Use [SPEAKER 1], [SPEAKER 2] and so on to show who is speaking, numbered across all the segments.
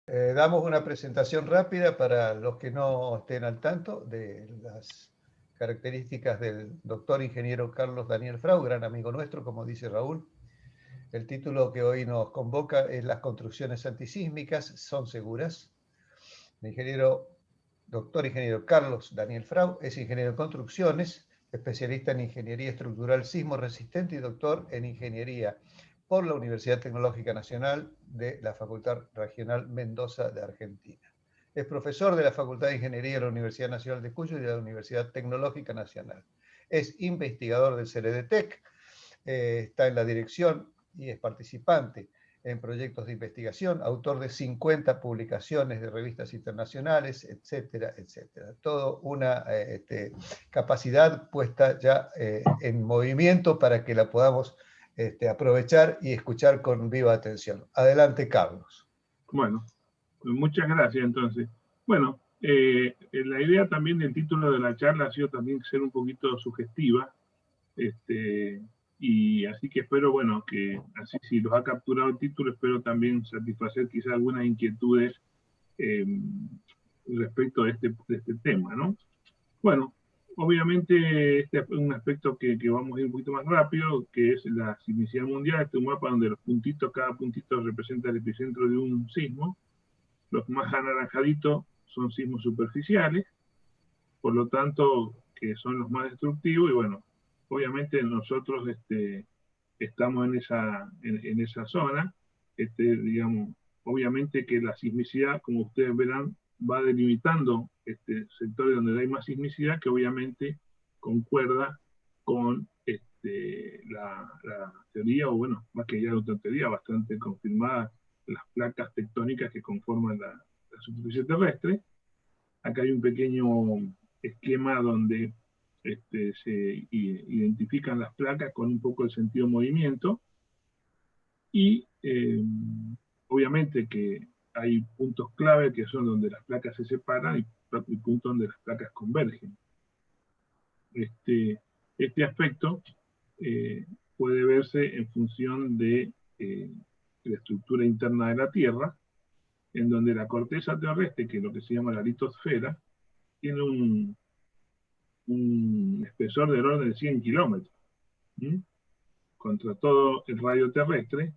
[SPEAKER 1] Damos una presentación rápida para los que no estén al tanto de las características del doctor ingeniero Carlos Daniel Frau, gran amigo nuestro, como dice Raúl. El título que hoy nos convoca es Las construcciones antisísmicas son seguras. El doctor ingeniero Carlos Daniel Frau es ingeniero en construcciones, especialista en ingeniería estructural sismo resistente y doctor en ingeniería por la Universidad Tecnológica Nacional de la Facultad Regional Mendoza de Argentina. Es profesor de la Facultad de Ingeniería de la Universidad Nacional de Cuyo y de la Universidad Tecnológica Nacional. Es investigador del CRDTEC, está en la dirección y es participante en proyectos de investigación, autor de 50 publicaciones de revistas internacionales, etcétera, etcétera. Todo una capacidad puesta ya en movimiento para que la podamos aprovechar y escuchar con viva atención. Adelante, Carlos.
[SPEAKER 2] Bueno, muchas gracias entonces. Bueno, la idea también del título de la charla ha sido también ser un poquito sugestiva, y así que espero, bueno, que así si los ha capturado el título, espero también satisfacer quizás algunas inquietudes respecto de este tema, ¿no? Bueno, obviamente este es un aspecto que vamos a ir un poquito más rápido, que es la sismicidad mundial. Este es un mapa donde los puntitos, cada puntito representa el epicentro de un sismo. Los más anaranjaditos son sismos superficiales, por lo tanto, que son los más destructivos, y bueno, obviamente nosotros estamos en esa zona, digamos, obviamente que la sismicidad, como ustedes verán, va delimitando sectores donde hay más sismicidad, que obviamente concuerda con la teoría, o bueno, más que ya otra teoría bastante confirmada, las placas tectónicas que conforman la superficie terrestre. Acá hay un pequeño esquema donde se identifican las placas con un poco el sentido de movimiento, y obviamente que hay puntos clave que son donde las placas se separan y puntos donde las placas convergen. Este aspecto puede verse en función de la estructura interna de la Tierra, en donde la corteza terrestre, que es lo que se llama la litosfera, tiene un espesor del orden de 100 kilómetros contra todo el radio terrestre.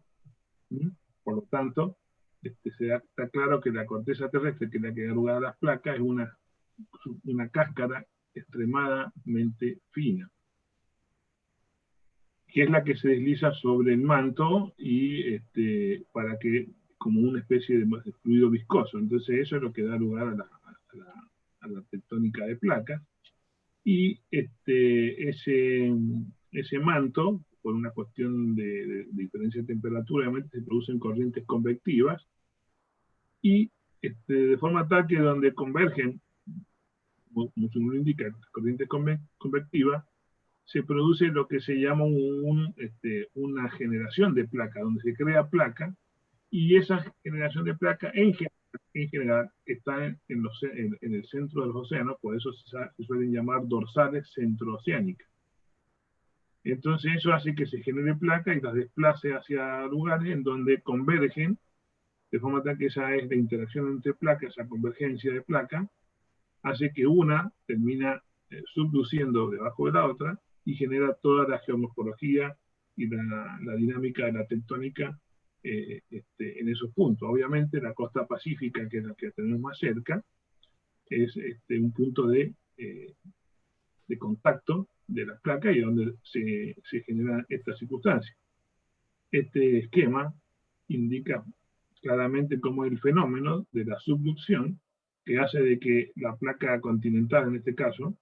[SPEAKER 2] Por lo tanto, está claro que la corteza terrestre, que es la que da lugar a las placas, es una cáscara extremadamente fina, que es la que se desliza sobre el manto y para que, como una especie de fluido viscoso. Entonces eso es lo que da lugar a la tectónica de placas. Y ese manto, por una cuestión de diferencia de temperatura, obviamente se producen corrientes convectivas, y de forma tal que donde convergen, como su nombre indica, las corrientes convectivas, se produce lo que se llama una generación de placa, donde se crea placa, y esa generación de placa en general está en el centro de los océanos, por eso se suelen llamar dorsales centrooceánicas. Entonces eso hace que se genere placa y las desplace hacia lugares en donde convergen, de forma tal que esa es la interacción entre placas, esa convergencia de placa, hace que una termina subduciendo debajo de la otra y genera toda la geomorfología y la dinámica de la tectónica en esos puntos. Obviamente la costa pacífica, que es la que tenemos más cerca, es un punto de contacto de las placas y donde se generan estas circunstancias. Este esquema indica claramente cómo es el fenómeno de la subducción, que hace de que la placa continental, en este caso,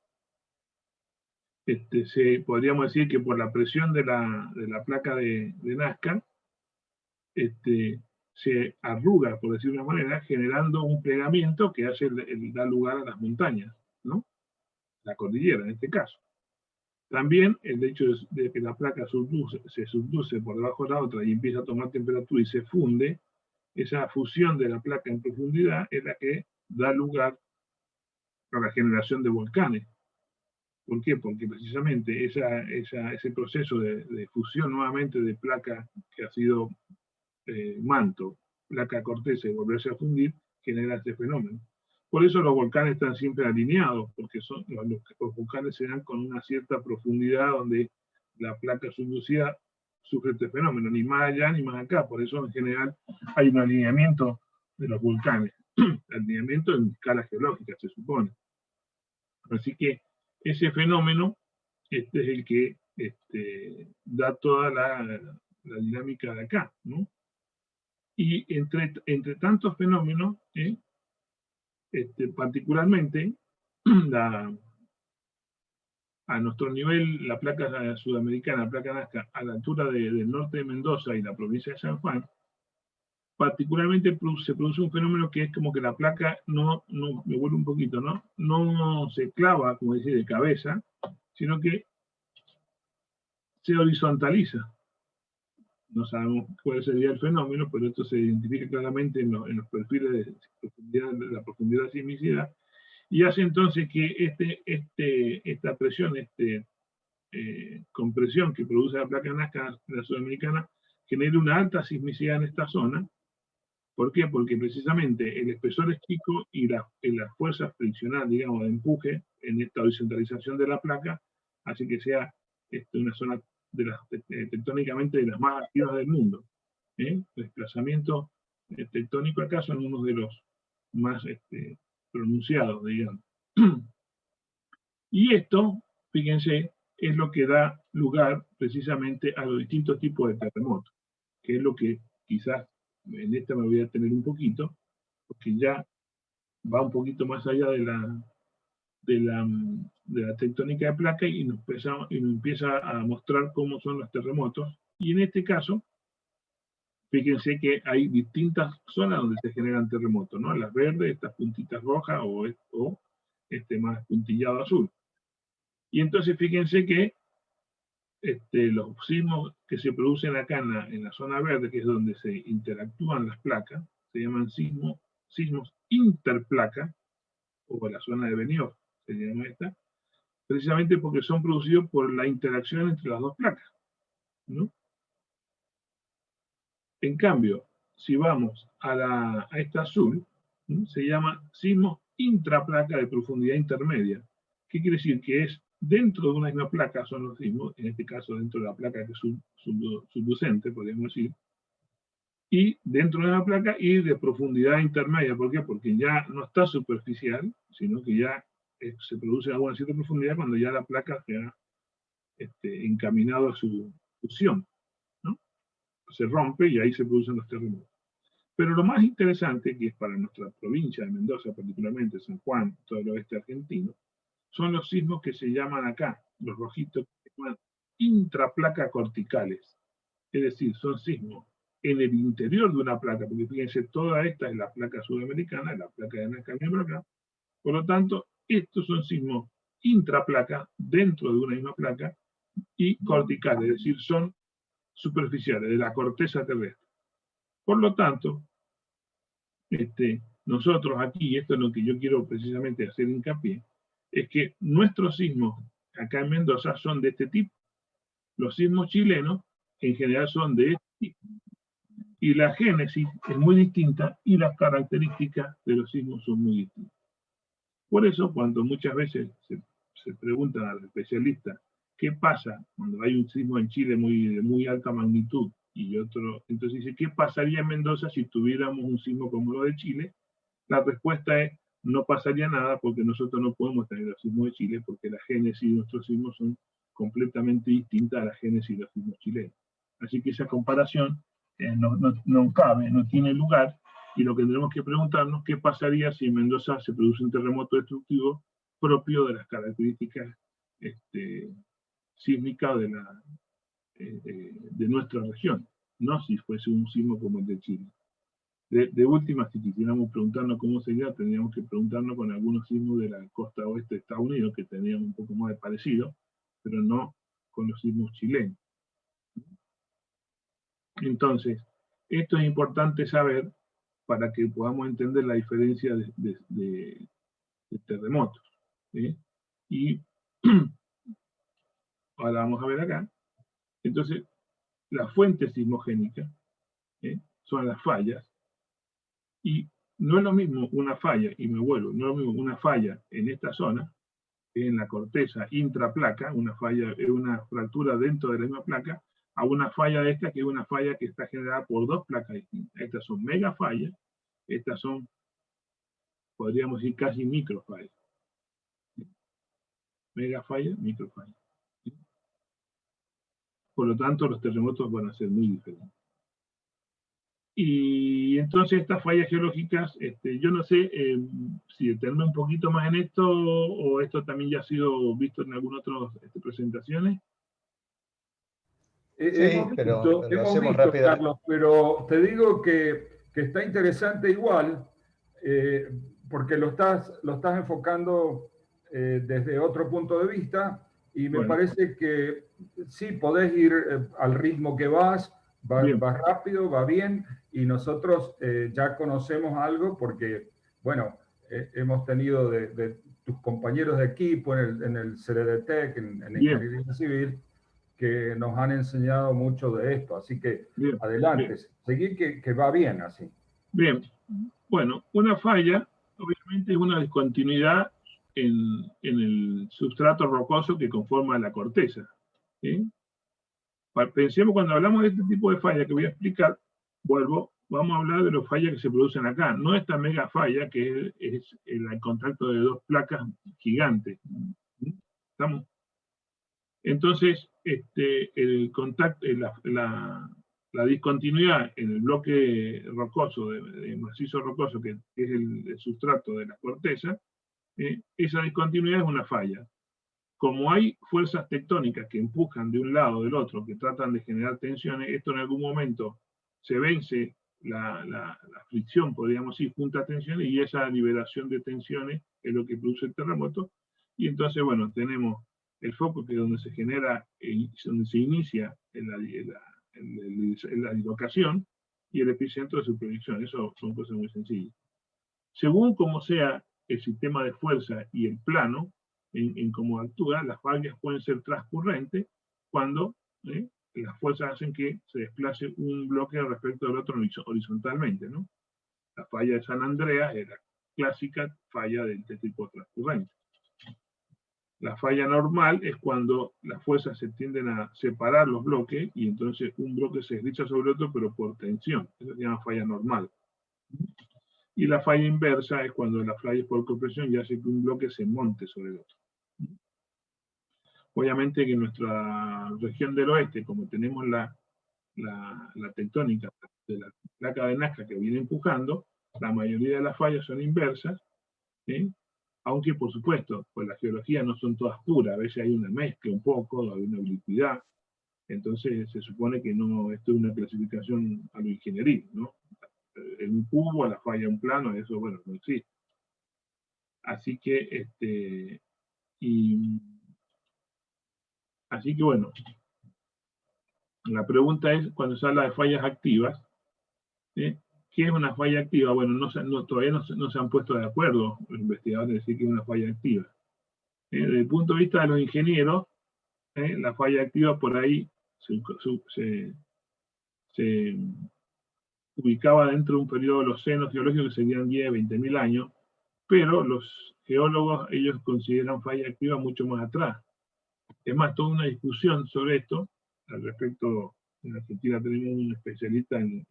[SPEAKER 2] podríamos decir que por la presión de la placa de Nazca, se arruga, por decirlo de una manera, generando un plegamiento que da lugar a las montañas, ¿no? La cordillera, en este caso. También el hecho de que la placa se subduce por debajo de la otra y empieza a tomar temperatura y se funde, esa fusión de la placa en profundidad es la que da lugar a la generación de volcanes. ¿Por qué? Porque precisamente ese proceso de fusión nuevamente de placa que ha sido manto placa corteza y volverse a fundir, genera este fenómeno. Por eso los volcanes están siempre alineados, porque los volcanes se dan con una cierta profundidad donde la placa subducida sufre este fenómeno, ni más allá ni más acá. Por eso en general hay un alineamiento de los volcanes, alineamiento en escala geológica se supone. Así que ese fenómeno es el que da toda la dinámica de acá, ¿no? Y entre tantos fenómenos, particularmente a nuestro nivel, la placa sudamericana, la placa Nazca, a la altura del norte de Mendoza y la provincia de San Juan, particularmente se produce un fenómeno que es como que la placa no me vuelve un poquito, no se clava, como decir, de cabeza, sino que se horizontaliza. No sabemos cuál sería el fenómeno, pero esto se identifica claramente en los perfiles de la profundidad de sismicidad, y hace entonces que esta presión, compresión que produce la placa Nazca, la sudamericana, genere una alta sismicidad en esta zona. ¿Por qué? Porque precisamente el espesor es chico y la fuerza friccional, digamos, de empuje en esta horizontalización de la placa hace que sea una zona tectónicamente de las más activas del mundo. Desplazamiento tectónico acá son uno de los más pronunciados, digamos. Y esto, fíjense, es lo que da lugar precisamente a los distintos tipos de terremotos, que es lo que quizás en esta me voy a tener un poquito, porque ya va un poquito más allá de la tectónica de placa y nos empieza a mostrar cómo son los terremotos. Y en este caso, fíjense que hay distintas zonas donde se generan terremotos, ¿no? Las verdes, estas puntitas rojas o más puntillado azul. Y entonces fíjense que los sismos que se producen acá en la zona verde, que es donde se interactúan las placas, se llaman sismos interplaca, o la zona de Benioff, se llama esta, precisamente porque son producidos por la interacción entre las dos placas, ¿no? En cambio, si vamos a esta azul, ¿no? Se llama sismos intraplaca de profundidad intermedia. ¿Qué quiere decir? Que es dentro de una misma placa son los sismos, en este caso dentro de la placa que es subducente, podríamos decir, y dentro de la placa y de profundidad intermedia. ¿Por qué? Porque ya no está superficial, sino que ya se produce a una cierta profundidad cuando ya la placa se ha encaminado a su fusión, ¿no? Se rompe y ahí se producen los terremotos. Pero lo más interesante, que es para nuestra provincia de Mendoza, particularmente San Juan, todo el oeste argentino, son los sismos que se llaman acá, los rojitos, que se llaman intraplaca corticales. Es decir, son sismos en el interior de una placa, porque fíjense, toda esta es la placa sudamericana, la placa de Nazca miembro acá. Por lo tanto, estos son sismos intraplaca, dentro de una misma placa, y corticales, es decir, son superficiales, de la corteza terrestre. Por lo tanto, nosotros aquí, y esto es lo que yo quiero precisamente hacer hincapié, es que nuestros sismos acá en Mendoza son de este tipo. Los sismos chilenos en general son de este tipo. Y la génesis es muy distinta y las características de los sismos son muy distintas. Por eso, cuando muchas veces se pregunta al especialista qué pasa cuando hay un sismo en Chile de muy alta magnitud y otro, entonces dice, ¿qué pasaría en Mendoza si tuviéramos un sismo como lo de Chile? La respuesta es, no pasaría nada porque nosotros no podemos tener los sismos de Chile porque la génesis de nuestros sismos son completamente distintas a la génesis de los sismos chilenos. Así que esa comparación no cabe, no tiene lugar, y lo que tendremos que preguntarnos qué pasaría si en Mendoza se produce un terremoto destructivo propio de las características sísmicas de nuestra región, no si fuese un sismo como el de Chile. De última, si quisiéramos preguntarnos cómo sería, tendríamos que preguntarnos con algunos sismos de la costa oeste de Estados Unidos, que tenían un poco más de parecido, pero no con los sismos chilenos. Entonces, esto es importante saber para que podamos entender la diferencia de terremotos. ¿Sí? Y ahora vamos a ver acá. Entonces, la fuente sismogénica son las fallas, Y no es lo mismo una falla, y me vuelvo, no es lo mismo una falla en esta zona, en la corteza intraplaca, una falla, una fractura dentro de la misma placa, a una falla de esta que es una falla que está generada por dos placas distintas. Estas son mega fallas, estas son, podríamos decir, casi microfallas. Mega falla, microfalla. Por lo tanto, los terremotos van a ser muy diferentes. Y entonces estas fallas geológicas, yo no sé si detenerme un poquito más en esto o esto también ya ha sido visto en algunas otras presentaciones.
[SPEAKER 1] Sí, pero lo
[SPEAKER 3] hemos
[SPEAKER 1] hacemos
[SPEAKER 3] visto,
[SPEAKER 1] rápido.
[SPEAKER 3] Carlos, pero te digo que está interesante igual, porque lo estás enfocando desde otro punto de vista, y me parece que sí, podés ir al ritmo que vas rápido, va bien, y nosotros ya conocemos algo porque, bueno, hemos tenido de tus compañeros de equipo en el CRDTEC, en Ingeniería Civil, que nos han enseñado mucho de esto. Así que adelante, seguir que va bien así.
[SPEAKER 2] Bien, bueno, una falla obviamente es una discontinuidad en el sustrato rocoso que conforma la corteza. ¿Sí? Pensemos cuando hablamos de este tipo de falla que voy a explicar, vamos a hablar de las fallas que se producen acá, no esta mega falla que es el contacto de dos placas gigantes. ¿Estamos? Entonces, el contacto, la discontinuidad en el bloque rocoso, de macizo rocoso, que es el sustrato de la corteza, esa discontinuidad es una falla. Como hay fuerzas tectónicas que empujan de un lado o del otro, que tratan de generar tensiones, esto en algún momento se vence la fricción, podríamos decir, junta tensiones, y esa liberación de tensiones es lo que produce el terremoto. Y entonces, bueno, tenemos el foco, que es donde se genera, donde se inicia la dislocación, y el epicentro de su proyección. Eso son cosas muy sencillas. Según como sea el sistema de fuerza y el plano, en cómo actúa, las fallas pueden ser transcurrentes cuando las fuerzas hacen que se desplace un bloque respecto del otro horizontalmente, ¿no? La falla de San Andreas es la clásica falla de este tipo transcurrente. La falla normal es cuando las fuerzas se tienden a separar los bloques y entonces un bloque se desliza sobre otro, pero por tensión. Eso se llama falla normal. Y la falla inversa es cuando la falla es por compresión y hace que un bloque se monte sobre el otro. Obviamente que en nuestra región del oeste, como tenemos la tectónica de la placa de Nazca que viene empujando, la mayoría de las fallas son inversas, ¿sí? Aunque por supuesto, pues las geologías no son todas puras, a veces hay una mezcla un poco, hay una oblicuidad, entonces se supone que no, esto es una clasificación a lo ingenieril, ¿no? En un cubo, a la falla un plano, eso, bueno, no existe. Así que, así que bueno, la pregunta es, cuando se habla de fallas activas, ¿qué es una falla activa? Bueno, todavía no se han puesto de acuerdo los investigadores en decir que es una falla activa. Desde el punto de vista de los ingenieros, la falla activa por ahí se ubicaba dentro de un periodo de los senos geológicos que serían 10, 20.000 años, pero los geólogos, ellos consideran falla activa mucho más atrás. Es más, toda una discusión sobre esto. Al respecto, en Argentina tenemos un especialista en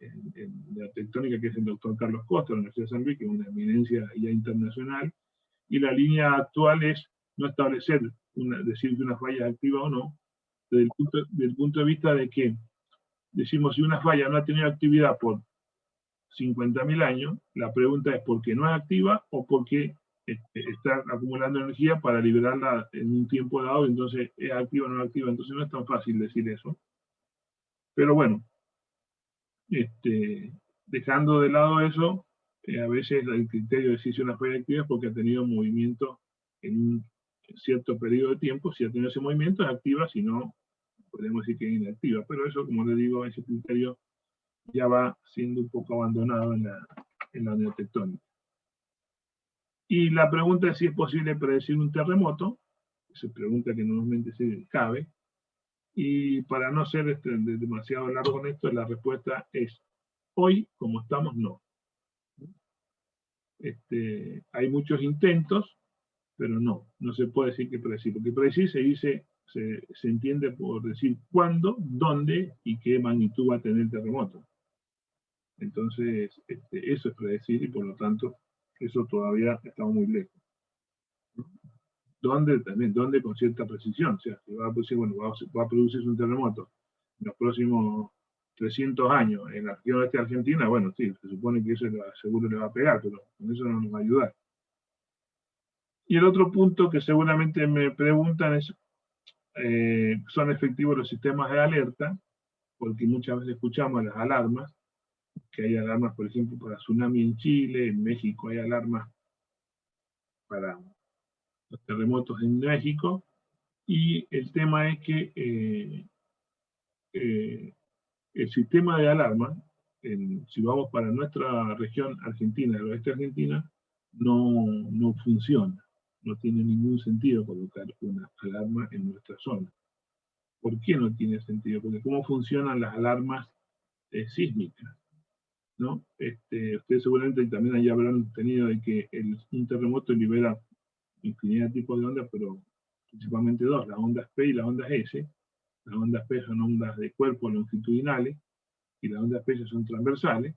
[SPEAKER 2] la tectónica, que es el doctor Carlos Costa, de la Universidad de San Luis, que es una eminencia ya internacional, y la línea actual es no establecer, decir que una falla es activa o no, desde el punto de vista de que decimos, si una falla no ha tenido actividad por 50.000 años, la pregunta es ¿por qué no es activa o por qué está acumulando energía para liberarla en un tiempo dado? Entonces, ¿es activa o no es activa? Entonces no es tan fácil decir eso. Pero bueno, dejando de lado eso, a veces el criterio de si una falla activa es porque ha tenido movimiento en un cierto periodo de tiempo. Si ha tenido ese movimiento es activa, si no, podemos decir que es inactiva. Pero eso, como les digo, ese criterio ya va siendo un poco abandonado en la neotectónica. Y la pregunta es si es posible predecir un terremoto. Se pregunta que normalmente se cabe. Y para no ser demasiado largo en esto, la respuesta es: hoy, como estamos, no. hay muchos intentos, pero no se puede decir que predecir, porque predecir se entiende por decir cuándo, dónde y qué magnitud va a tener el terremoto. Entonces, eso es predecir y por lo tanto, eso todavía estamos muy lejos. ¿Dónde? También, ¿dónde? Con cierta precisión. O sea, si va a producir, bueno, va a producirse un terremoto en los próximos 300 años en la región oeste de Argentina, bueno, sí, se supone que eso seguro le va a pegar, pero con eso no nos va a ayudar. Y el otro punto que seguramente me preguntan es, ¿son efectivos los sistemas de alerta? Porque muchas veces escuchamos las alarmas, que hay alarmas, por ejemplo, para tsunami en Chile, en México hay alarmas para los terremotos en México, y el tema es que el sistema de alarma, si vamos para nuestra región argentina, el oeste de Argentina, no funciona. No tiene ningún sentido colocar una alarma en nuestra zona. ¿Por qué no tiene sentido? Porque ¿cómo funcionan las alarmas sísmicas? ¿No? Ustedes seguramente también ya habrán tenido de que un terremoto libera infinidad de tipos de ondas, pero principalmente dos, las ondas P y las ondas S. Las ondas P son ondas de cuerpo longitudinales y las ondas P son transversales,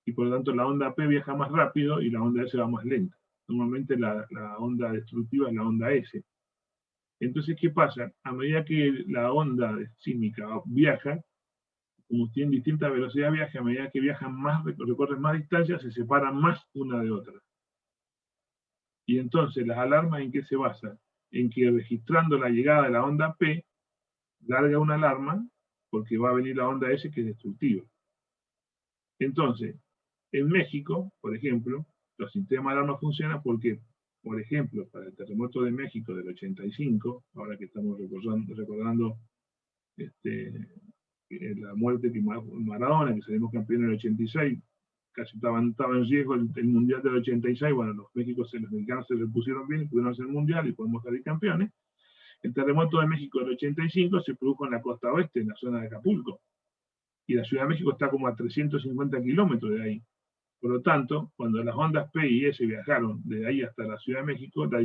[SPEAKER 2] y por lo tanto la onda P viaja más rápido y la onda S va más lenta. Normalmente la onda destructiva es la onda S. Entonces, ¿qué pasa? A medida que la onda sísmica viaja, como tienen distinta velocidad de viaje, a medida que viajan más, recorren más distancia, se separan más una de otra. Y entonces, ¿las alarmas en qué se basan? En que registrando la llegada de la onda P, larga una alarma, porque va a venir la onda S que es destructiva. Entonces, en México, por ejemplo, los sistemas de alarma funcionan porque, por ejemplo, para el terremoto de México del 85, ahora que estamos recordando la muerte de Maradona, que salimos campeón en el 86, casi estaba en riesgo el Mundial del 86, bueno, los mexicanos se repusieron bien y pudieron hacer el Mundial y podemos salir campeones. El terremoto de México del 85 se produjo en la costa oeste, en la zona de Acapulco, y la Ciudad de México está como a 350 kilómetros de ahí. Por lo tanto, cuando las ondas P y S viajaron de ahí hasta la Ciudad de México, la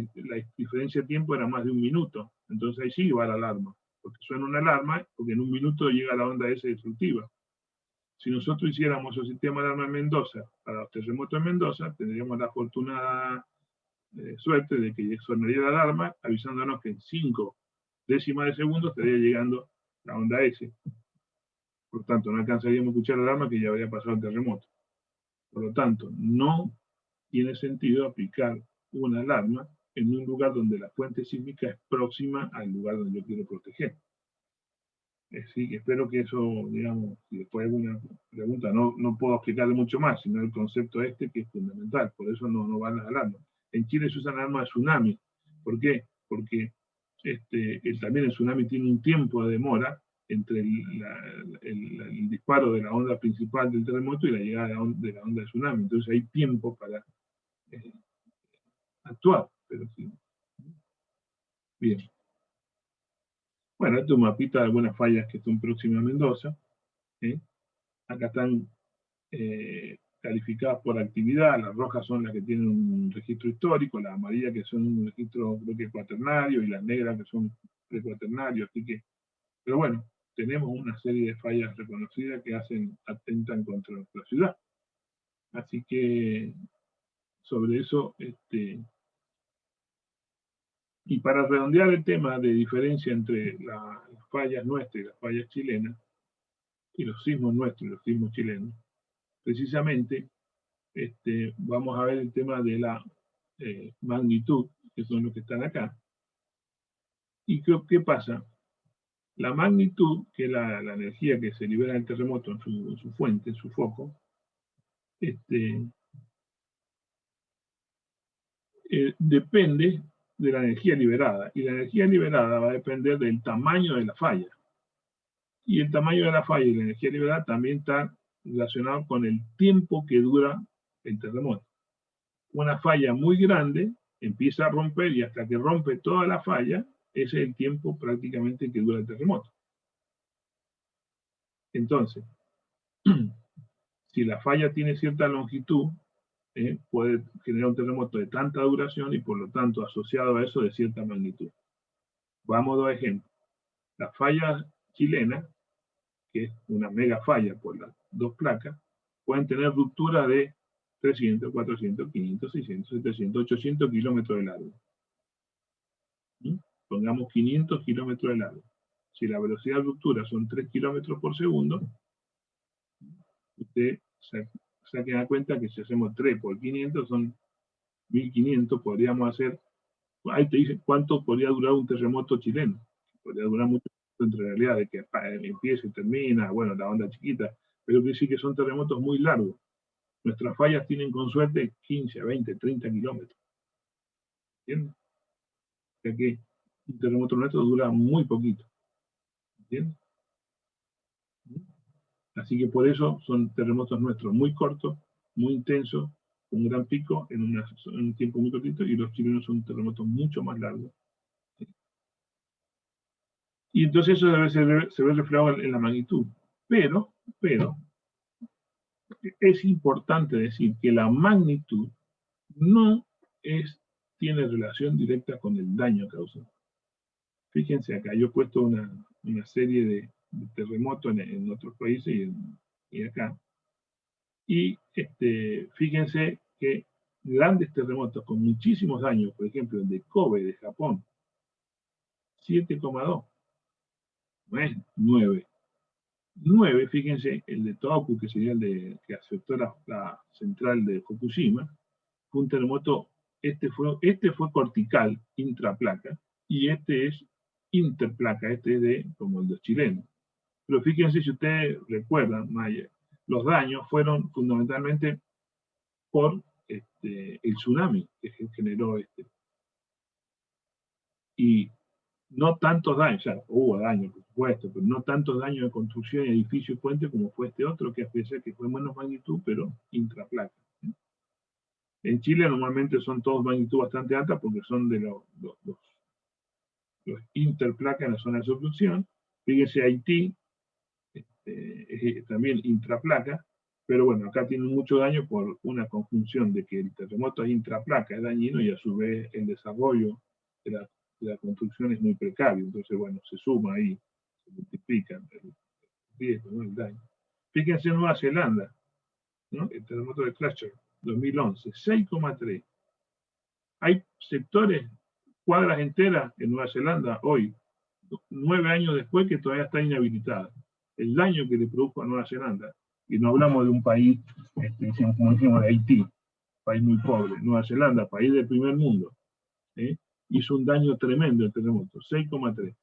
[SPEAKER 2] diferencia de tiempo era más de 1 minuto. Entonces ahí sí va la alarma, porque suena una alarma, porque en 1 minuto llega la onda S destructiva. Si nosotros hiciéramos el sistema de alarma en Mendoza, para los terremotos en Mendoza, tendríamos la afortunada suerte de que sonaría la alarma, avisándonos que en 5 décimas de segundo estaría llegando la onda S. Por tanto, no alcanzaríamos a escuchar la alarma que ya habría pasado el terremoto. Por lo tanto, no tiene sentido aplicar una alarma en un lugar donde la fuente sísmica es próxima al lugar donde yo quiero proteger. Sí, espero que eso, digamos, si después hay alguna pregunta, no puedo explicarle mucho más, sino el concepto que es fundamental, por eso no van las alarmas. En Chile se usan alarmas de tsunami. ¿Por qué? Porque también el tsunami tiene un tiempo de demora entre el disparo de la onda principal del terremoto y la llegada de la onda de tsunami. Entonces hay tiempo para actuar. Pero sí. Bien. Bueno, esto es un mapita de algunas fallas que son próximas a Mendoza. Acá están calificadas por actividad. Las rojas son las que tienen un registro histórico, las amarillas que son un registro, creo que cuaternario, y las negras que son precuaternarios. Así que, pero bueno, tenemos una serie de fallas reconocidas que atentan contra nuestra ciudad. Así que, sobre eso, y para redondear el tema de diferencia entre las fallas nuestras y las fallas chilenas, y los sismos nuestros y los sismos chilenos, precisamente vamos a ver el tema de la magnitud, que son los que están acá. ¿Y qué pasa? La magnitud, que es la energía que se libera del terremoto en su fuente, en su foco, depende de la energía liberada. Y la energía liberada va a depender del tamaño de la falla. Y el tamaño de la falla y la energía liberada también está relacionado con el tiempo que dura el terremoto. Una falla muy grande empieza a romper y hasta que rompe toda la falla, ese es el tiempo prácticamente que dura el terremoto. Entonces, si la falla tiene cierta longitud, puede generar un terremoto de tanta duración y por lo tanto asociado a eso de cierta magnitud. Vamos a dos ejemplos. La falla chilena, que es una mega falla por las dos placas, pueden tener ruptura de 300, 400, 500, 600, 700, 800 kilómetros de largo. Pongamos 500 kilómetros de largo. Si la velocidad de ruptura son 3 kilómetros por segundo, usted saquen a cuenta que si hacemos 3 por 500 son 1500, podríamos hacer, ahí te dice cuánto podría durar un terremoto chileno. Podría durar mucho, en realidad, de que empieza y termina, bueno, la onda chiquita, pero que sí que son terremotos muy largos. Nuestras fallas tienen con suerte 15, 20, 30 kilómetros. ¿Entiendes? O sea que un terremoto nuestro dura muy poquito. ¿Entiendes? Así que por eso son terremotos nuestros muy cortos, muy intensos, con un gran pico en un tiempo muy cortito, y los chilenos son terremotos mucho más largos. Y entonces eso se ve reflejado en la magnitud. Pero, es importante decir que la magnitud no tiene relación directa con el daño causado. Fíjense acá, yo he puesto una serie de terremotos en otros países y acá. Y fíjense que grandes terremotos con muchísimos daños, por ejemplo el de Kobe de Japón, 7,2, no es 9. 9, fíjense, el de Tohoku, que sería el que afectó la central de Fukushima, fue un terremoto, este fue cortical, intraplaca, y este es interplaca, este es como el de los chilenos. Pero fíjense, si ustedes recuerdan, Maya, los daños fueron fundamentalmente por el tsunami que generó y no tantos daños, o sea, hubo daños, por supuesto, pero no tantos daños de construcción, edificio y puente como fue este otro, que a pesar que fue menos magnitud, pero intraplaca. En Chile normalmente son todos magnitud bastante alta porque son de los interplacas en la zona de subducción. Fíjense, Haití es también intraplaca, pero bueno, acá tienen mucho daño por una conjunción de que el terremoto es intraplaca, es dañino, y a su vez el desarrollo de la construcción es muy precario. Entonces, bueno, se suma ahí, se multiplica el riesgo, ¿no? El daño. Fíjense en Nueva Zelanda, ¿no? El terremoto de Christchurch, 2011, 6,3. Hay sectores, cuadras enteras en Nueva Zelanda hoy, 9 años después, que todavía está inhabilitada. El daño que le produjo a Nueva Zelanda, y no hablamos de un país, como dijimos, de Haití, país muy pobre, Nueva Zelanda, país del primer mundo, hizo un daño tremendo el terremoto, 6,3.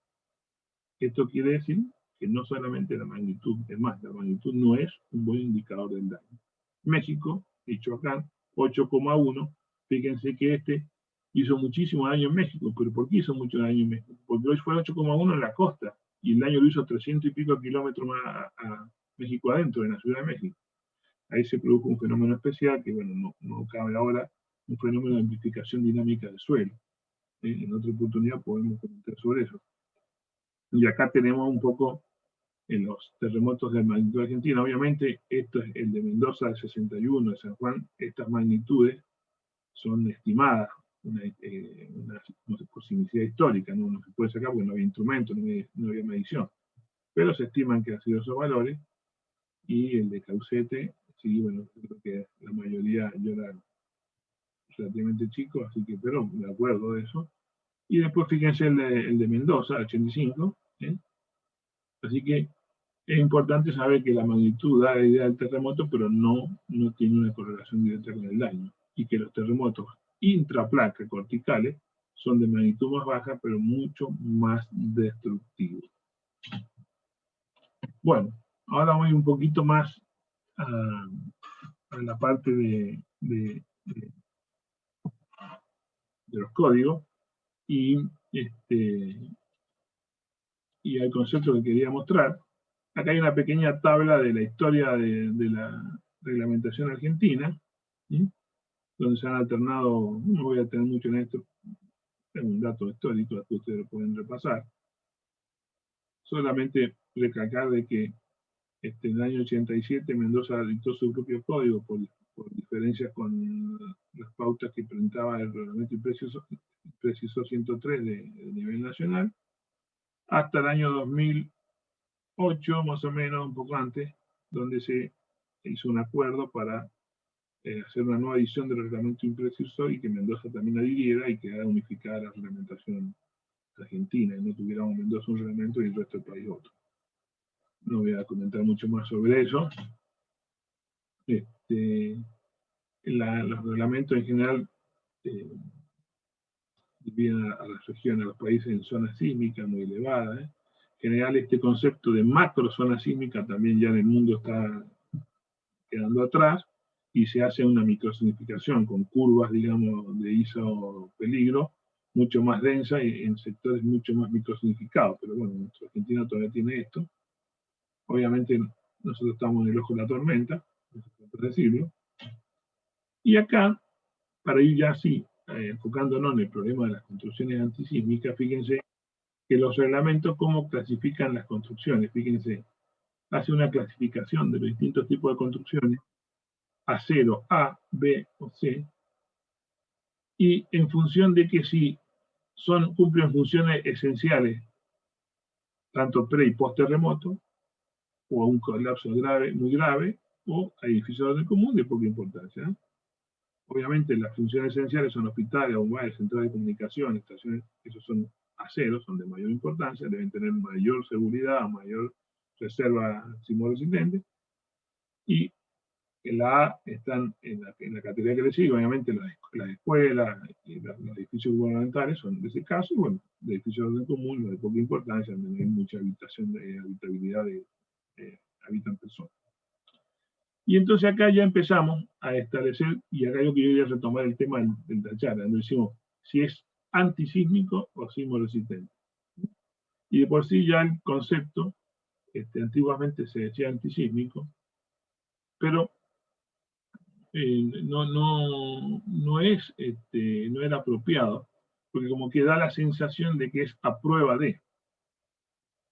[SPEAKER 2] Esto quiere decir que no solamente la magnitud, es más, la magnitud no es un buen indicador del daño. México, Michoacán, 8,1. Fíjense que hizo muchísimo daño en México. ¿Pero por qué hizo mucho daño en México? Porque hoy fue 8,1 en la costa, y el daño lo hizo 300 y pico kilómetros más a México adentro, en la Ciudad de México. Ahí se produjo un fenómeno especial, que bueno, no cabe ahora, un fenómeno de amplificación dinámica del suelo. En otra oportunidad podemos comentar sobre eso. Y acá tenemos un poco en los terremotos de magnitud argentina. Obviamente, esto es el de Mendoza del 61, de San Juan. Estas magnitudes son estimadas, una por similaridad histórica, no se puede sacar porque no había instrumento, no había medición. Pero se estiman que han sido esos valores, y el de Caucete, sí, bueno, creo que la mayoría yo era relativamente chico, así que, pero me acuerdo de eso. Y después fíjense el de Mendoza, 85, Así que es importante saber que la magnitud da la idea del terremoto, pero no tiene una correlación directa con el daño. Y que los terremotos intraplaca corticales son de magnitud más baja, pero mucho más destructivos. Bueno, ahora voy un poquito más a la parte de los códigos y al concepto que quería mostrar. Acá hay una pequeña tabla de la historia de la reglamentación argentina, donde se han alternado, no voy a tener mucho en esto, es un dato histórico que ustedes lo pueden repasar. Solamente recalcar de que en el año 87 Mendoza dictó su propio código por por diferencias con las pautas que presentaba el reglamento preciso 103 de nivel nacional, hasta el año 2008, más o menos, un poco antes, donde se hizo un acuerdo para hacer una nueva edición del reglamento impreciso y que Mendoza también adhiriera y quedara unificada la reglamentación argentina, y no tuviéramos Mendoza un reglamento y el resto del país otro. No voy a comentar mucho más sobre eso. Los reglamentos en general dividen a las regiones, a los países en zonas sísmicas muy elevadas. En general, este concepto de macro zona sísmica también ya en el mundo está quedando atrás, y se hace una microsignificación con curvas, digamos, de ISO peligro, mucho más densa y en sectores mucho más microsignificados. Pero bueno, nuestra Argentina todavía tiene esto. Obviamente nosotros estamos en el ojo de la tormenta, por decirlo. Y acá, para ir ya así, enfocándonos en el problema de las construcciones antisísmicas, fíjense que los reglamentos, cómo clasifican las construcciones. Fíjense, hace una clasificación de los distintos tipos de construcciones, A0, A, B o C, y en función de que si cumplen funciones esenciales, tanto pre y post terremoto, o a un colapso grave, muy grave, o a edificios de orden común de poca importancia, ¿no? Obviamente las funciones esenciales son hospitales, bomberos, centrales de comunicación, estaciones, esos son A0, son de mayor importancia, deben tener mayor seguridad, mayor reserva sismo-resistente, y en la A están en la categoría que le sigue, obviamente las escuelas y los edificios gubernamentales son de ese caso, y bueno, de edificios de orden común, los de poca importancia, donde no hay mucha habitabilidad habitan personas. Y entonces acá ya empezamos a establecer, y acá yo quería retomar el tema del Tachara, donde decimos si es antisísmico o sismo resistente. Y de por sí ya el concepto, antiguamente se decía antisísmico, pero no era apropiado, porque como que da la sensación de que es a prueba de.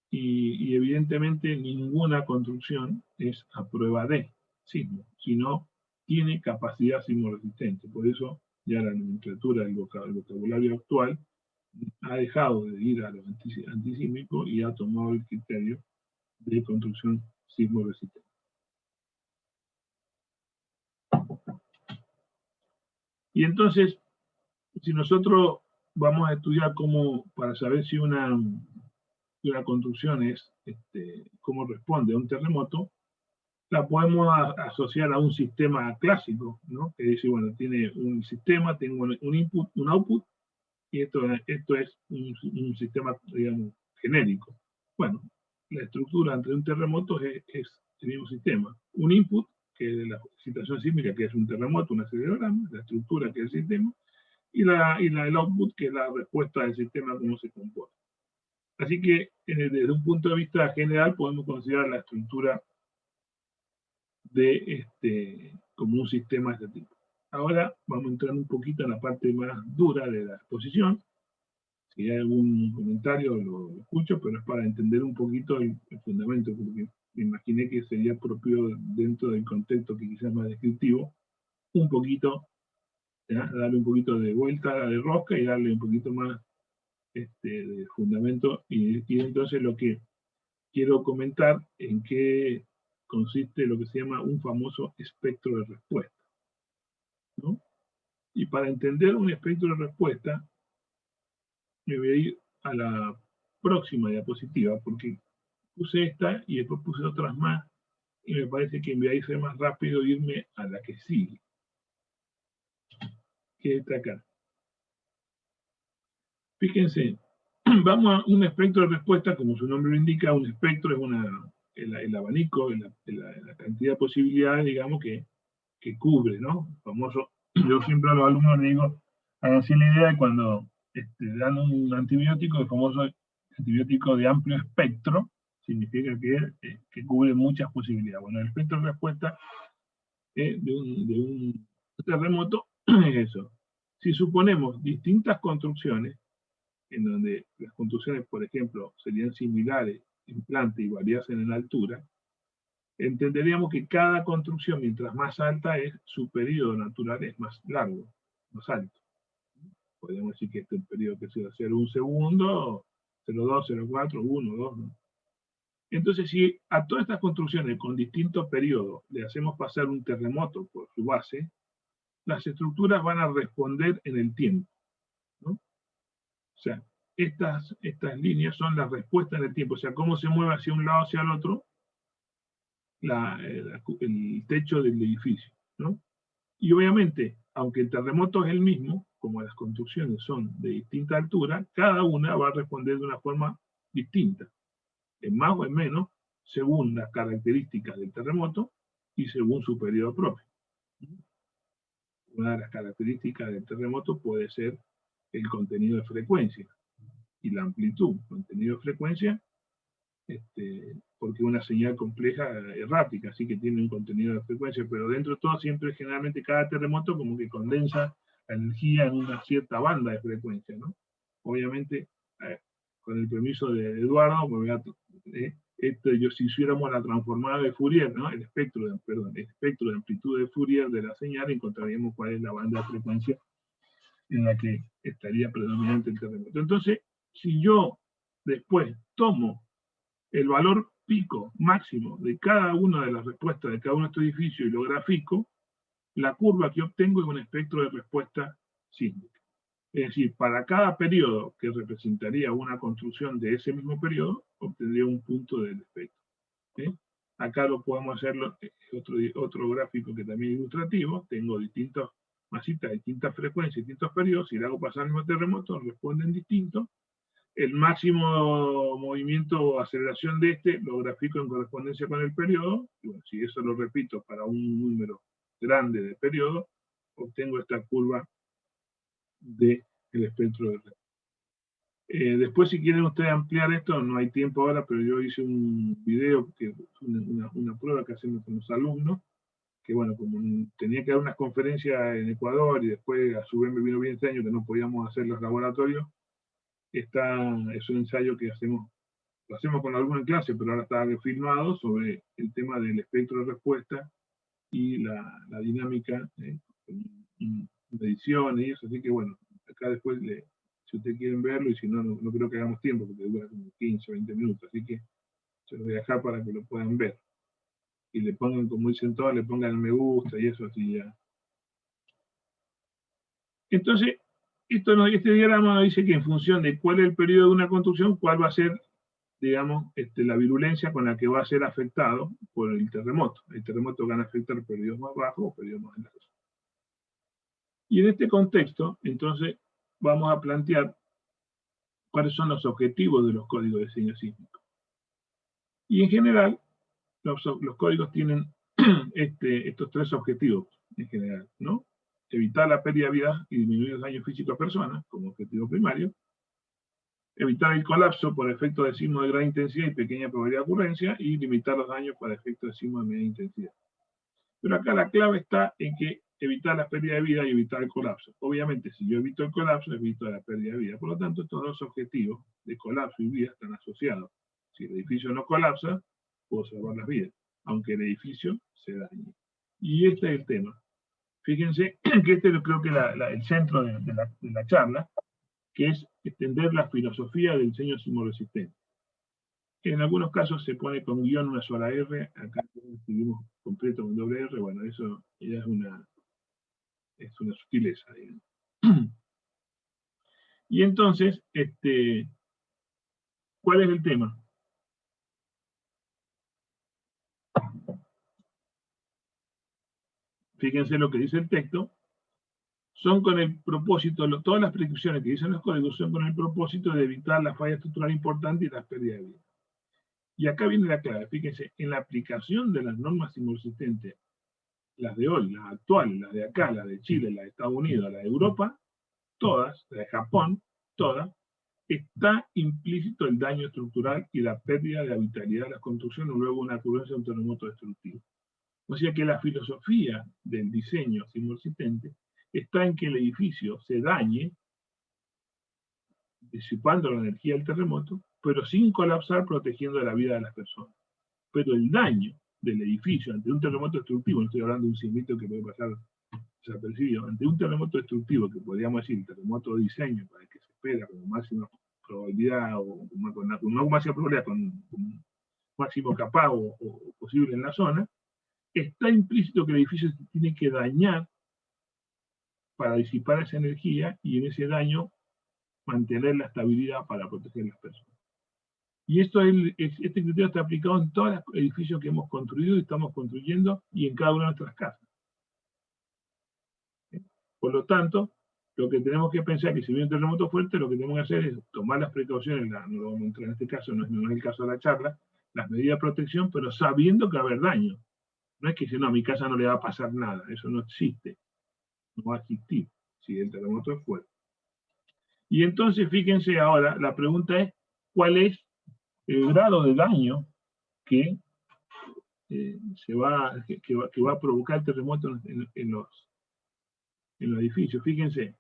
[SPEAKER 2] Y evidentemente ninguna construcción es a prueba de sismo, sino tiene capacidad sismo-resistente. Por eso ya la nomenclatura del vocabulario actual ha dejado de ir a lo antisísmico y ha tomado el criterio de construcción sismo-resistente. Y entonces, si nosotros vamos a estudiar para saber si una construcción es, cómo responde a un terremoto, la podemos asociar a un sistema clásico, ¿no? Que dice, bueno, tiene un sistema, tengo un input, un output, y esto es un sistema, digamos, genérico. Bueno, la estructura entre un terremoto es el mismo sistema. Un input, que es la situación sísmica, que es un terremoto, un acelerograma, la estructura, que es el sistema, y el output, que es la respuesta del sistema, cómo se comporta. Así que, desde un punto de vista general, podemos considerar la estructura como un sistema de este tipo. Ahora vamos a entrar un poquito en la parte más dura de la exposición. Si hay algún comentario lo escucho, pero es para entender un poquito el fundamento, porque me imaginé que sería propio dentro del contexto que quizás más descriptivo, un poquito, darle un poquito de vuelta de rosca y darle un poquito más de fundamento, y entonces lo que quiero comentar en qué consiste lo que se llama un famoso espectro de respuesta, ¿no? Y para entender un espectro de respuesta, me voy a ir a la próxima diapositiva, porque puse esta y después puse otras más, y me parece que me voy a ir más rápido irme a la que sigue, que está acá. Fíjense, vamos a un espectro de respuesta, como su nombre lo indica. Un espectro es el abanico, la cantidad de posibilidades, digamos, que cubre, ¿no? Famoso, yo siempre a los alumnos les digo, háganse la idea de cuando dan un antibiótico, el famoso antibiótico de amplio espectro, significa que cubre muchas posibilidades. Bueno, el espectro de respuesta de un terremoto es eso. Si suponemos distintas construcciones, en donde las construcciones, por ejemplo, serían similares en planta y variasen en altura, entenderíamos que cada construcción, mientras más alta es, su periodo natural es más largo, más alto. Podemos decir que este es el periodo que se va a hacer 1 segundo, 0,2, 0,4, 1, 2, ¿no? Entonces, si a todas estas construcciones con distintos periodos le hacemos pasar un terremoto por su base, las estructuras van a responder en el tiempo, ¿no? O sea, estas líneas son las respuestas en el tiempo, o sea, cómo se mueve hacia un lado hacia el otro el techo del edificio, ¿no? Y obviamente, aunque el terremoto es el mismo, como las construcciones son de distinta altura, cada una va a responder de una forma distinta, en más o en menos, según las características del terremoto y según su periodo propio. Una de las características del terremoto puede ser el contenido de frecuencia y la amplitud. Contenido de frecuencia, porque es una señal compleja errática, así que tiene un contenido de frecuencia, pero dentro de todo siempre, generalmente, cada terremoto como que condensa la energía en una cierta banda de frecuencia, ¿no? Obviamente, con el permiso de Eduardo, si hiciéramos la transformada de Fourier, ¿no? el espectro de amplitud de Fourier de la señal, encontraríamos cuál es la banda de frecuencia en la que estaría predominante el terremoto. Entonces, si yo después tomo el valor pico máximo de cada una de las respuestas de cada uno de estos edificios y lo grafico, la curva que obtengo es un espectro de respuesta sísmica. Es decir, para cada periodo que representaría una construcción de ese mismo periodo, obtendría un punto del espectro. Acá lo podemos hacerlo, otro gráfico que también es ilustrativo. Tengo distintas masitas, distintas frecuencias, distintos periodos. Si le hago pasar el mismo terremoto, responden distintos. El máximo movimiento o aceleración de lo grafico en correspondencia con el periodo. Y bueno, si eso lo repito para un número grande de periodo, obtengo esta curva del espectro de red. Después, si quieren ustedes ampliar esto, no hay tiempo ahora, pero yo hice un video, que es una prueba que hacemos con los alumnos, que bueno, como tenía que dar unas conferencias en Ecuador y después a su vez me vino bien este año que no podíamos hacer los laboratorios, es un ensayo que lo hacemos con alumnos en clase, pero ahora está filmado sobre el tema del espectro de respuesta y la dinámica, medición y eso, así que bueno, acá después, si ustedes quieren verlo, y si no, no creo que hagamos tiempo, porque dura como 15 o 20 minutos, así que se los voy a dejar para que lo puedan ver. Y le pongan, como dicen todos, le pongan el me gusta y eso así ya. Entonces, este diagrama dice que en función de cuál es el periodo de una construcción, cuál va a ser, digamos, la virulencia con la que va a ser afectado por el terremoto. El terremoto van a afectar periodos más bajos o periodos más largos. Y en este contexto, entonces, vamos a plantear cuáles son los objetivos de los códigos de diseño sísmico. Y en general, los códigos tienen estos tres objetivos, en general, ¿no? Evitar la pérdida de vida y disminuir los daños físicos a personas, como objetivo primario. Evitar el colapso por efecto de sismo de gran intensidad y pequeña probabilidad de ocurrencia, y limitar los daños por efecto de sismo de media intensidad. Pero acá la clave está en que evitar la pérdida de vida y evitar el colapso. Obviamente, si yo evito el colapso, evito la pérdida de vida. Por lo tanto, estos dos objetivos de colapso y vida están asociados. Si el edificio no colapsa, puedo salvar las vidas, aunque el edificio se dañe. Y este es el tema. Fíjense que creo que el centro de la charla, que es extender la filosofía del diseño sismoresistente. En algunos casos se pone con guión una sola R, acá escribimos completo con doble R, bueno, eso ya es una sutileza, digamos. Y entonces, ¿cuál es el tema? Fíjense lo que dice el texto. Son con el propósito, todas las prescripciones que dicen los códigos son con el propósito de evitar la falla estructural importante y las pérdidas de vida. Y acá viene la clave, fíjense, en la aplicación de las normas sismoresistentes, las de hoy, las actuales, las de acá, las de Chile, las de Estados Unidos, las de Europa, todas, las de Japón, todas, está implícito el daño estructural y la pérdida de habitabilidad de las construcciones, luego una ocurrencia de un terremoto destructivo. O sea que la filosofía del diseño sismoresistente está en que el edificio se dañe, disipando la energía del terremoto, pero sin colapsar, protegiendo la vida de las personas. Pero el daño del edificio ante un terremoto destructivo, no estoy hablando de un sismito que puede pasar desapercibido, ante un terremoto destructivo, que podríamos decir terremoto de diseño, para el que se espera con máxima probabilidad, o con máxima probabilidad, con máximo capaz o posible en la zona, está implícito que el edificio se tiene que dañar para disipar esa energía y en ese daño mantener la estabilidad para proteger a las personas. Y este criterio está aplicado en todos los edificios que hemos construido y estamos construyendo y en cada una de nuestras casas. Por lo tanto, lo que tenemos que pensar es que si viene un terremoto fuerte, lo que tenemos que hacer es tomar las precauciones, no lo vamos a entrar en este caso, no es el caso de la charla, las medidas de protección, pero sabiendo que va a haber daño. No es que si no, a mi casa no le va a pasar nada, eso no existe, no va a existir si el terremoto es fuerte. Y entonces, fíjense ahora, la pregunta es, ¿cuál es el grado de daño que va a provocar el terremoto en los edificios? Fíjense,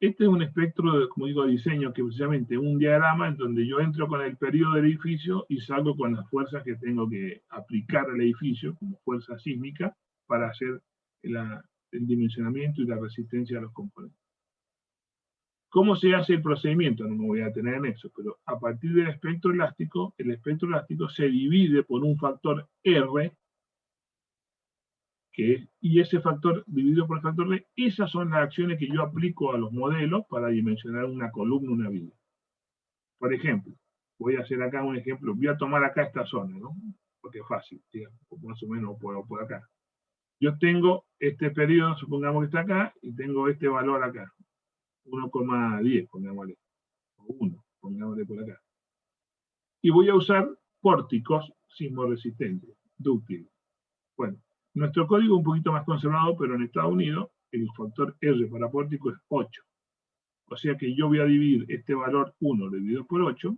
[SPEAKER 2] este es un espectro, como digo, de diseño, que precisamente un diagrama en donde yo entro con el periodo del edificio y salgo con las fuerzas que tengo que aplicar al edificio como fuerza sísmica para hacer el dimensionamiento y la resistencia a los componentes. ¿Cómo se hace el procedimiento? No me voy a detener en eso, pero a partir del espectro elástico, el espectro elástico se divide por un factor R, y ese factor dividido por el factor R, esas son las acciones que yo aplico a los modelos para dimensionar una columna, una viga. Por ejemplo, voy a hacer acá un ejemplo, voy a tomar acá esta zona, ¿no? Porque es fácil, digamos, más o menos por acá. Yo tengo este periodo, supongamos que está acá, y tengo este valor acá. 1,10, pongámosle, o 1, pongámosle por acá. Y voy a usar pórticos sismoresistentes, dúctiles. Bueno, nuestro código es un poquito más conservado, pero en Estados Unidos el factor R para pórtico es 8. O sea que yo voy a dividir este valor 1 dividido por 8,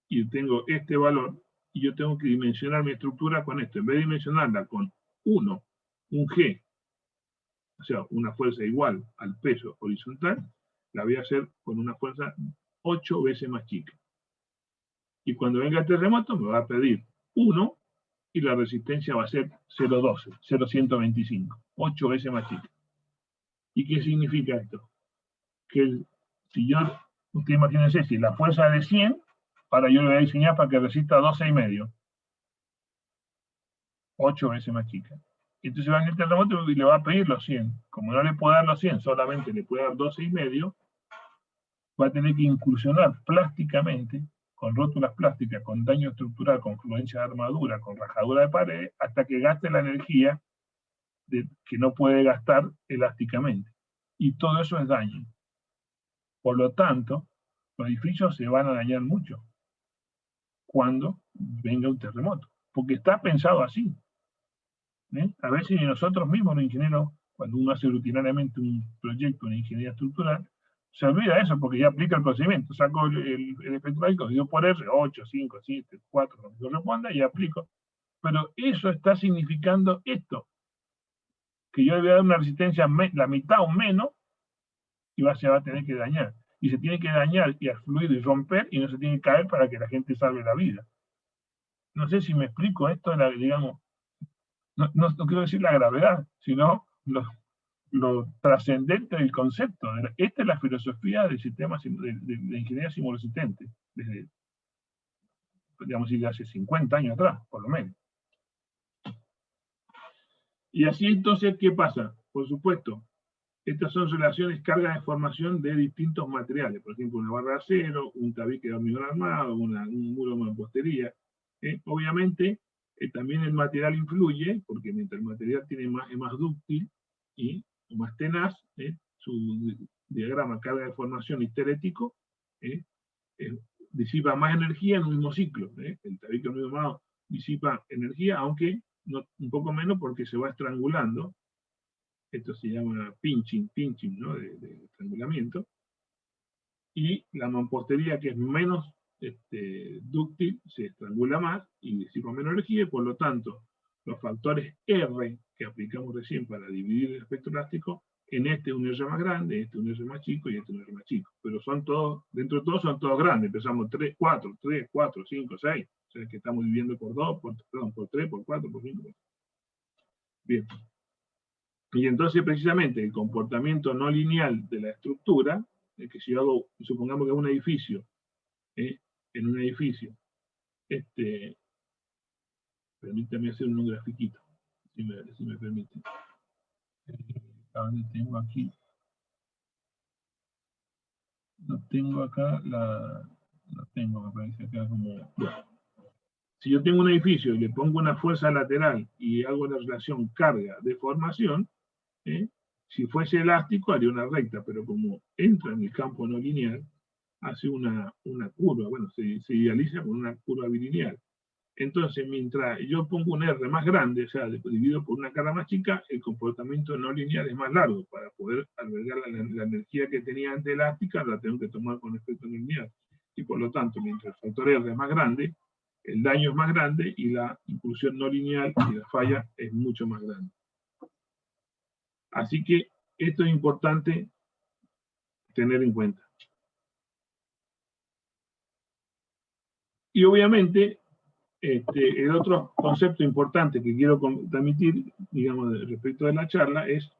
[SPEAKER 2] y tengo este valor, y yo tengo que dimensionar mi estructura con esto. En vez de dimensionarla con 1, un G, o sea, una fuerza igual al peso horizontal, la voy a hacer con una fuerza 8 veces más chica. Y cuando venga el terremoto me va a pedir 1 y la resistencia va a ser 0,12, 0,125, 8 veces más chica. ¿Y qué significa esto? Que usted imagínense, si la fuerza es de 100, ahora yo le voy a diseñar para que resista 12,5. 8 veces más chica. Entonces va en el terremoto y le va a pedir los 100. Como no le puede dar los 100, solamente le puede dar 12,5, va a tener que incursionar plásticamente, con rótulas plásticas, con daño estructural, con fluencia de armadura, con rajadura de pared, hasta que gaste la energía que no puede gastar elásticamente. Y todo eso es daño. Por lo tanto, los edificios se van a dañar mucho cuando venga un terremoto, porque está pensado así. A veces nosotros mismos, los ingenieros, cuando uno hace rutinariamente un proyecto de ingeniería estructural, se olvida de eso porque ya aplica el procedimiento. Saco el espectro elástico, divido por R, 8, 5, 7, 4, lo que corresponda, y aplico. Pero eso está significando esto, que yo le voy a dar una resistencia la mitad o menos, y se va a tener que dañar. Y se tiene que dañar y fluir y romper, y no se tiene que caer para que la gente salve la vida. No sé si me explico esto, digamos, no quiero decir la gravedad, sino lo trascendente del concepto. Esta es la filosofía del sistema de ingeniería sismoresistente, desde, digamos, desde hace 50 años atrás, por lo menos. Y así entonces, ¿qué pasa? Por supuesto, estas son relaciones carga de formación de distintos materiales, por ejemplo, una barra de acero, un tabique de hormigón armado, un muro de mampostería. Obviamente, también el material influye, porque mientras el material es más dúctil y más tenaz, su diagrama carga de formación histerético disipa más energía en un mismo ciclo. El tabique de hormigón armado disipa energía, aunque un poco menos porque se va estrangulando. Esto se llama pinching, ¿no? de estrangulamiento. Y la mampostería, que es menos dúctil, se estrangula más y disipa menos energía, y por lo tanto, los factores R que aplicamos recién para dividir el espectro elástico, en este un R más grande, en este un R más chico y en este un R más chico. Pero son todos, dentro de todos son todos grandes. Empezamos 3, 4, 5, 6. O sea, que estamos dividiendo por 2, por 3, por 4, por 5. Bien. Y entonces, precisamente, el comportamiento no lineal de la estructura, que si yo hago, supongamos que es un edificio, en un edificio, permítame hacer un grafiquito, si me permite. ¿Dónde tengo aquí? No tengo acá no tengo, me parece acá como... Bueno. Si yo tengo un edificio y le pongo una fuerza lateral y hago la relación carga-deformación, si fuese elástico haría una recta, pero como entra en el campo no lineal, hace una curva, bueno, se idealiza con una curva bilineal. Entonces, mientras yo pongo un R más grande, o sea, dividido por una carga más chica, el comportamiento no lineal es más largo. Para poder albergar la energía que tenía antes elástica, la tengo que tomar con efecto no lineal. Y por lo tanto, mientras el factor R es más grande, el daño es más grande y la incursión no lineal y la falla es mucho más grande. Así que esto es importante tener en cuenta. Y obviamente, el otro concepto importante que quiero transmitir, digamos, respecto de la charla, es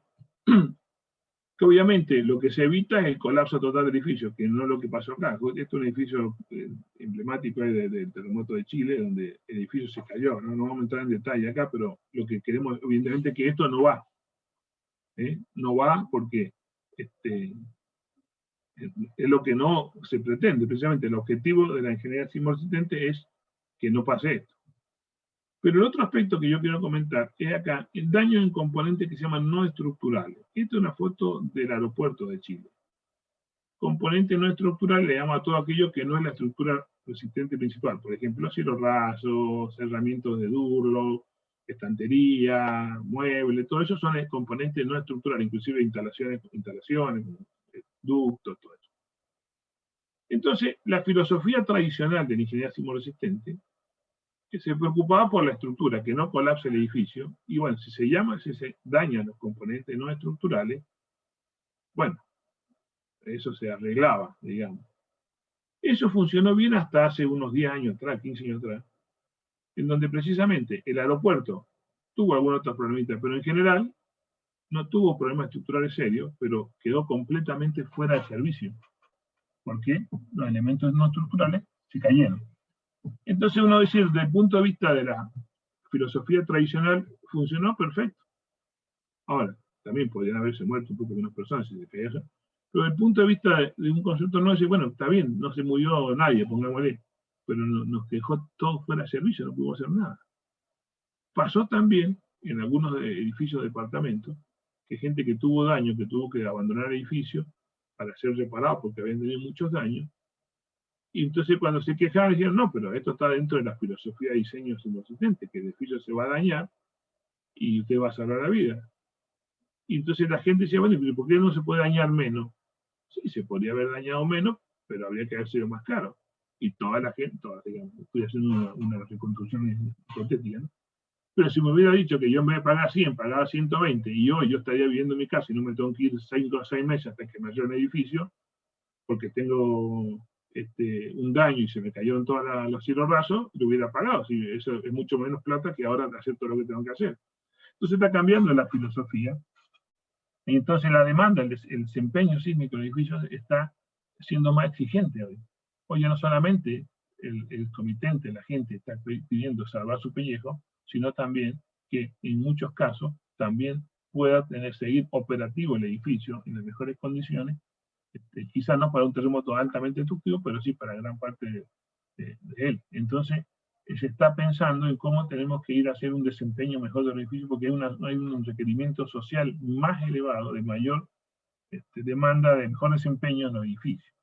[SPEAKER 2] que obviamente lo que se evita es el colapso total del edificio, que no es lo que pasó acá. Este es un edificio emblemático del terremoto de Chile, donde el edificio se cayó. No vamos a entrar en detalle acá, pero lo que queremos, evidentemente, es que esto no va. No va porque es lo que no se pretende. Precisamente el objetivo de la ingeniería sísmica resistente es que no pase esto. Pero el otro aspecto que yo quiero comentar es acá el daño en componentes que se llaman no estructurales. Esta es una foto del aeropuerto de Chile. Componente no estructural le llama a todo aquello que no es la estructura resistente principal. Por ejemplo, cielos rasos, cerramientos de durlo, estantería, muebles, todo eso son componentes no estructurales, inclusive instalaciones, ductos, todo eso. Entonces, la filosofía tradicional de la ingeniería sismoresistente que se preocupaba por la estructura, que no colapse el edificio, y bueno, si se dañan los componentes no estructurales, bueno, eso se arreglaba, digamos. Eso funcionó bien hasta hace unos 10 años atrás, 15 años atrás, en donde precisamente el aeropuerto tuvo algunos otros problemitas, pero en general no tuvo problemas estructurales serios, pero quedó completamente fuera de servicio, porque los elementos no estructurales se cayeron. Entonces uno dice, desde el punto de vista de la filosofía tradicional, funcionó perfecto. Ahora, también podrían haberse muerto un poco menos personas si se caía eso, pero desde el punto de vista de un concepto no dice, bueno, está bien, no se murió nadie, pongámosle, pero nos dejó todo fuera de servicio, no pudimos hacer nada. Pasó también en algunos edificios de departamentos, que gente que tuvo daño, que tuvo que abandonar el edificio para ser reparado porque habían tenido muchos daños, y entonces cuando se quejaban decían, no, pero esto está dentro de la filosofía de diseño sismoresistente, que el edificio se va a dañar y usted va a salvar la vida. Y entonces la gente decía, bueno, ¿por qué no se puede dañar menos? Sí, se podría haber dañado menos, pero habría que haber sido más caro. Y toda la gente, digamos, estoy haciendo una reconstrucción hipotética, ¿no? Pero si me hubiera dicho que yo en vez de pagar 100, pagaba 120, y hoy yo estaría viviendo en mi casa y no me tengo que ir 5 o 6 meses hasta que me arregle el edificio, porque tengo un daño y se me cayeron todos los cielos rasos, lo hubiera pagado. Sí, eso es mucho menos plata que ahora hacer todo lo que tengo que hacer. Entonces está cambiando la filosofía. Y entonces la demanda, el desempeño sísmico de edificios está siendo más exigente hoy. Hoy ya no solamente el comitente, la gente está pidiendo salvar su pellejo, sino también que en muchos casos también pueda seguir operativo el edificio en las mejores condiciones, quizás no para un terremoto altamente destructivo, pero sí para gran parte de él. Entonces, se está pensando en cómo tenemos que ir a hacer un desempeño mejor del edificio, porque hay un requerimiento social más elevado, de mayor demanda de mejor desempeño en los edificios.